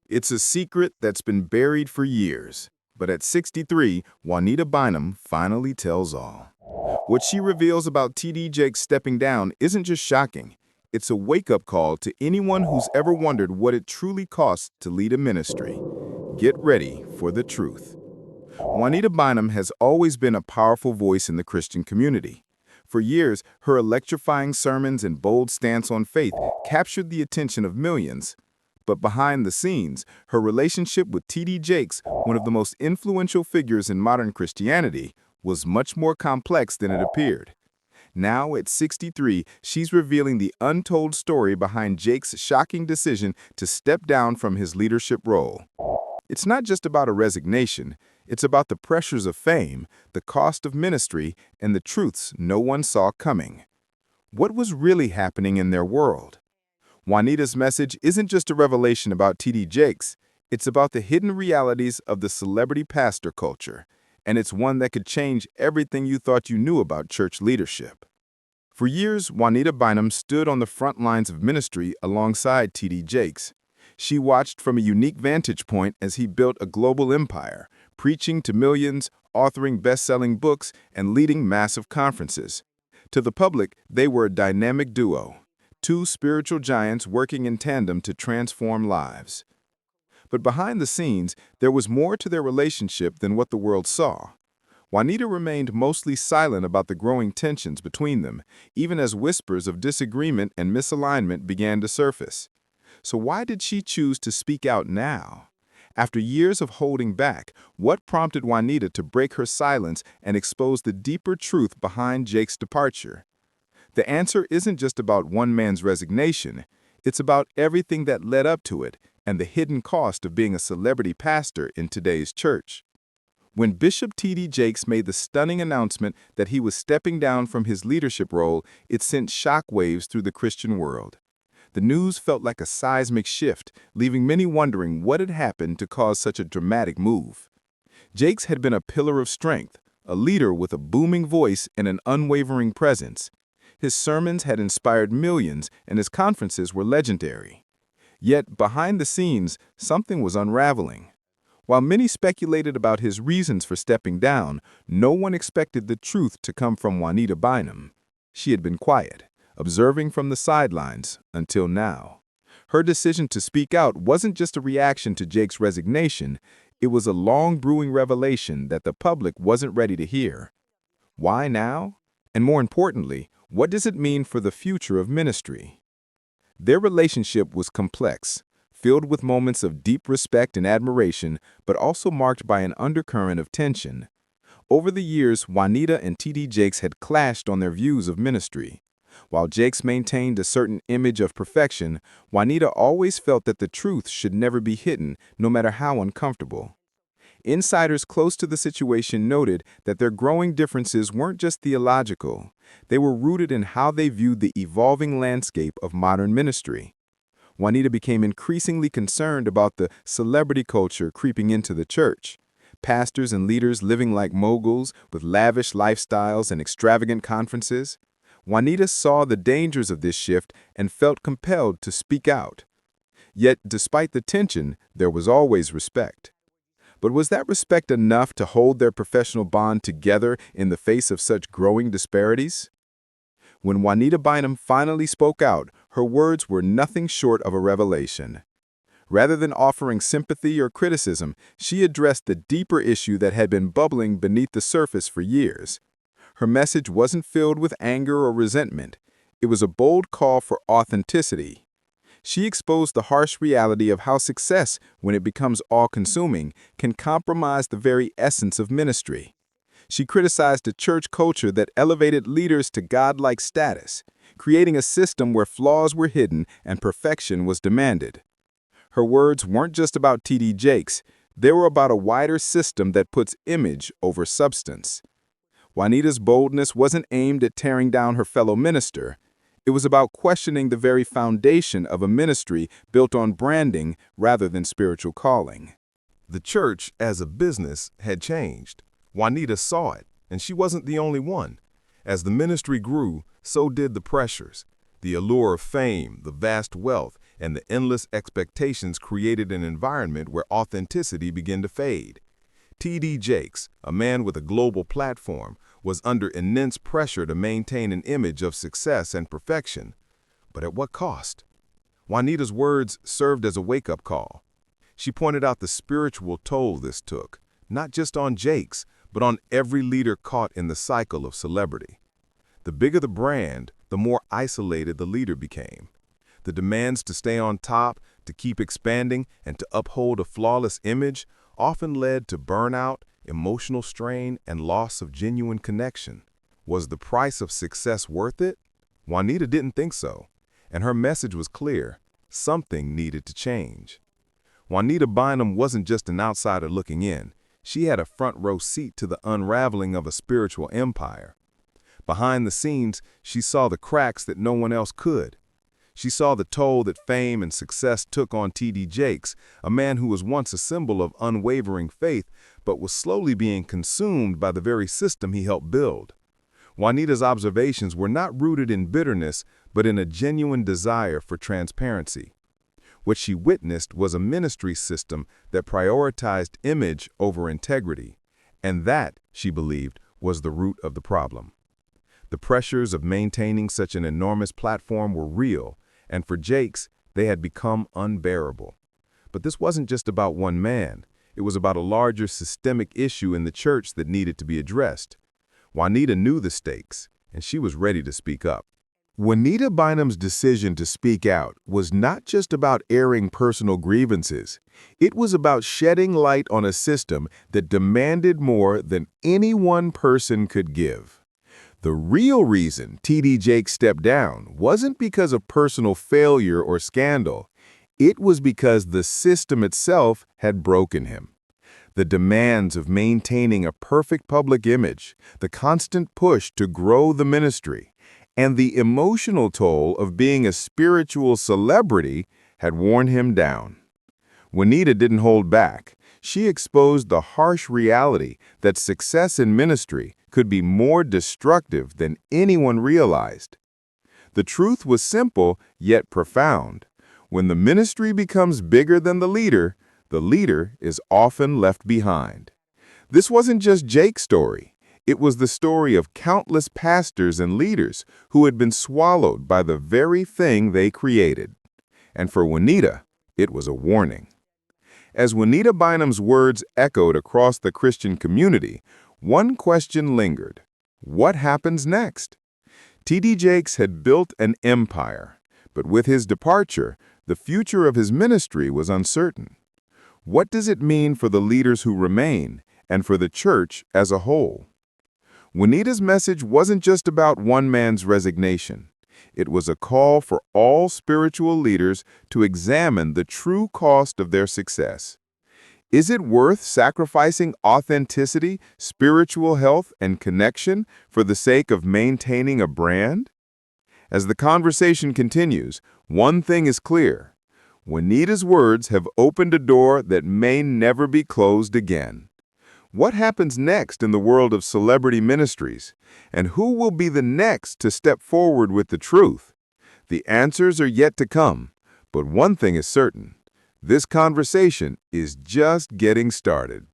It's a secret that's been buried for years, but at 63, Juanita Bynum finally tells all. What she reveals about T.D. Jakes stepping down isn't just shocking. It's a wake-up call to anyone who's ever wondered what it truly costs to lead a ministry. Get ready for the truth. Juanita Bynum has always been a powerful voice in the Christian community. For years, her electrifying sermons and bold stance on faith captured the attention of millions. But behind the scenes, her relationship with T.D. Jakes, one of the most influential figures in modern Christianity, was much more complex than it appeared. Now, at 63, she's revealing the untold story behind Jakes' shocking decision to step down from his leadership role. It's not just about a resignation, it's about the pressures of fame, the cost of ministry, and the truths no one saw coming. What was really happening in their world? Juanita's message isn't just a revelation about T.D. Jakes, it's about the hidden realities of the celebrity pastor culture, and it's one that could change everything you thought you knew about church leadership. For years, Juanita Bynum stood on the front lines of ministry alongside T.D. Jakes. She watched from a unique vantage point as he built a global empire, preaching to millions, authoring best-selling books, and leading massive conferences. To the public, they were a dynamic duo. Two spiritual giants working in tandem to transform lives. But behind the scenes, there was more to their relationship than what the world saw. Juanita remained mostly silent about the growing tensions between them, even as whispers of disagreement and misalignment began to surface. So why did she choose to speak out now? After years of holding back, what prompted Juanita to break her silence and expose the deeper truth behind Jake's departure? The answer isn't just about one man's resignation, it's about everything that led up to it and the hidden cost of being a celebrity pastor in today's church. When Bishop T.D. Jakes made the stunning announcement that he was stepping down from his leadership role, it sent shockwaves through the Christian world. The news felt like a seismic shift, leaving many wondering what had happened to cause such a dramatic move. Jakes had been a pillar of strength, a leader with a booming voice and an unwavering presence. His sermons had inspired millions, and his conferences were legendary. Yet, behind the scenes, something was unraveling. While many speculated about his reasons for stepping down, no one expected the truth to come from Juanita Bynum. She had been quiet, observing from the sidelines until now. Her decision to speak out wasn't just a reaction to Jake's resignation, it was a long-brewing revelation that the public wasn't ready to hear. Why now? And more importantly, what does it mean for the future of ministry? Their relationship was complex, filled with moments of deep respect and admiration, but also marked by an undercurrent of tension. Over the years, Juanita and T.D. Jakes had clashed on their views of ministry. While Jakes maintained a certain image of perfection, Juanita always felt that the truth should never be hidden, no matter how uncomfortable. Insiders close to the situation noted that their growing differences weren't just theological. They were rooted in how they viewed the evolving landscape of modern ministry. Juanita became increasingly concerned about the celebrity culture creeping into the church. Pastors and leaders living like moguls with lavish lifestyles and extravagant conferences. Juanita saw the dangers of this shift and felt compelled to speak out. Yet, despite the tension, there was always respect. But was that respect enough to hold their professional bond together in the face of such growing disparities? When Juanita Bynum finally spoke out, her words were nothing short of a revelation. Rather than offering sympathy or criticism, she addressed the deeper issue that had been bubbling beneath the surface for years. Her message wasn't filled with anger or resentment. It was a bold call for authenticity. She exposed the harsh reality of how success, when it becomes all-consuming, can compromise the very essence of ministry. She criticized a church culture that elevated leaders to godlike status, creating a system where flaws were hidden and perfection was demanded. Her words weren't just about T.D. Jakes, they were about a wider system that puts image over substance. Juanita's boldness wasn't aimed at tearing down her fellow minister. It was about questioning the very foundation of a ministry built on branding rather than spiritual calling. The church, as a business, had changed. Juanita saw it, and she wasn't the only one. As the ministry grew, so did the pressures. The allure of fame, the vast wealth, and the endless expectations created an environment where authenticity began to fade. T.D. Jakes, a man with a global platform, was under immense pressure to maintain an image of success and perfection. But at what cost? Juanita's words served as a wake-up call. She pointed out the spiritual toll this took, not just on Jakes, but on every leader caught in the cycle of celebrity. The bigger the brand, the more isolated the leader became. The demands to stay on top, to keep expanding, and to uphold a flawless image often led to burnout, emotional strain, and loss of genuine connection. Was the price of success worth it? Juanita didn't think so, and her message was clear: something needed to change. Juanita Bynum wasn't just an outsider looking in. She had a front-row seat to the unraveling of a spiritual empire. Behind the scenes, she saw the cracks that no one else could. She saw the toll that fame and success took on T.D. Jakes, a man who was once a symbol of unwavering faith, but was slowly being consumed by the very system he helped build. Juanita's observations were not rooted in bitterness, but in a genuine desire for transparency. What she witnessed was a ministry system that prioritized image over integrity, and that, she believed, was the root of the problem. The pressures of maintaining such an enormous platform were real, and for Jakes, they had become unbearable. But this wasn't just about one man. It was about a larger systemic issue in the church that needed to be addressed. Juanita knew the stakes, and she was ready to speak up. Juanita Bynum's decision to speak out was not just about airing personal grievances. It was about shedding light on a system that demanded more than any one person could give. The real reason T.D. Jakes stepped down wasn't because of personal failure or scandal. It was because the system itself had broken him. The demands of maintaining a perfect public image, the constant push to grow the ministry, and the emotional toll of being a spiritual celebrity had worn him down. Juanita didn't hold back. She exposed the harsh reality that success in ministry could be more destructive than anyone realized. The truth was simple, yet profound. When the ministry becomes bigger than the leader is often left behind. This wasn't just Jake's story. It was the story of countless pastors and leaders who had been swallowed by the very thing they created. And for Juanita, it was a warning. As Juanita Bynum's words echoed across the Christian community, one question lingered: what happens next? T.D. Jakes had built an empire, but with his departure, the future of his ministry was uncertain. What does it mean for the leaders who remain and for the church as a whole? Juanita's message wasn't just about one man's resignation. It was a call for all spiritual leaders to examine the true cost of their success. Is it worth sacrificing authenticity, spiritual health, and connection for the sake of maintaining a brand? As the conversation continues, one thing is clear: Juanita's words have opened a door that may never be closed again. What happens next in the world of celebrity ministries? And who will be the next to step forward with the truth? The answers are yet to come, but one thing is certain: this conversation is just getting started.